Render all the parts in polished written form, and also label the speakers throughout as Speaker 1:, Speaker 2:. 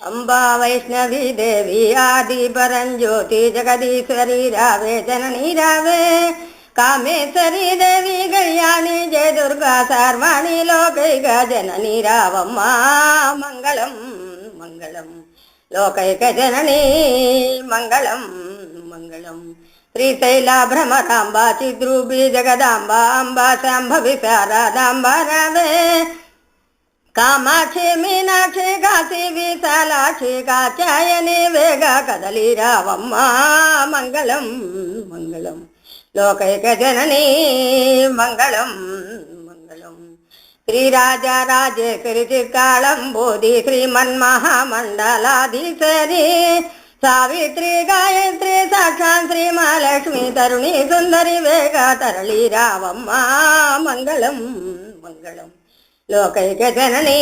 Speaker 1: अंबा वैष्णवी देवी आदि परंज्योति जगदीश्वरी रावे जननी रावे कामेश्वरी देवी गयानी जय दुर्गा सर्वाणी लोकैक जननी रावम्मा मंगलम मंगलम लोकैक जननी मंगलम मंगलम श्रीशैला भ्रमरांबा चिद्रूपी जगदांबा अंबा शांभवी शारदांबा रावे कामाक्षी मीनाक्षी काशी विशालाक्षी कात्यायनी वेग कदली रावम्मा मंगलम मंगलम लोकैक जननी मंगलम मंगलम श्रीराजा राजेश्वरी चित्कालम बोधि श्रीमन्महामंडलाधीश्वरी सावित्री गायत्री साक्षात् श्री महालक्ष्मी तरुणी सुंदरी वेग तरली रावम्मा मंगलम मंगलम लोकैक जननी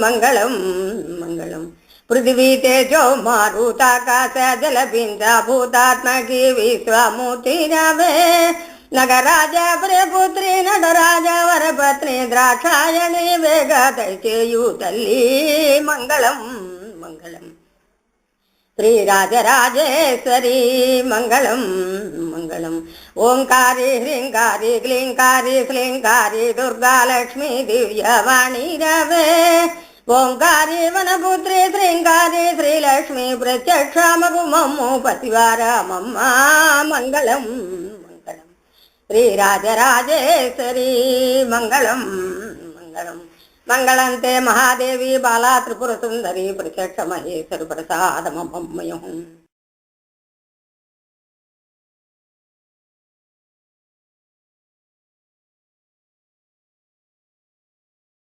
Speaker 1: मंगलम मंगलम पृथ्वी तेजो मारुताकाश जल बिंदा भूतात्मकी विश्वामूर्ति रावे नगराजा प्रियपुत्री नटराजा वरपत्नी द्राक्षायणी वेग दैत्ययु तल्ली मंगलम मंगलम श्रीराजराजेश्वरी मंगलम मंगलम ओंकारी ह्रींकारी क्लींकारी श्लींकारी दुर्गा लक्ष्मी दिव्यवाणी रवे ओंकारी वनपुत्री श्रींकारी श्रीलक्ष्मी प्रत्यक्ष मगुमम्मु पतिवारमम्मा मंगलम मंगलम श्रीराजराजेश्वरी मंगलम मंगलम मंगलंते महादेवी बाला त्रिपुर सुंदरी प्रत्यक्ष महेश्वर प्रसादमम्मयुः।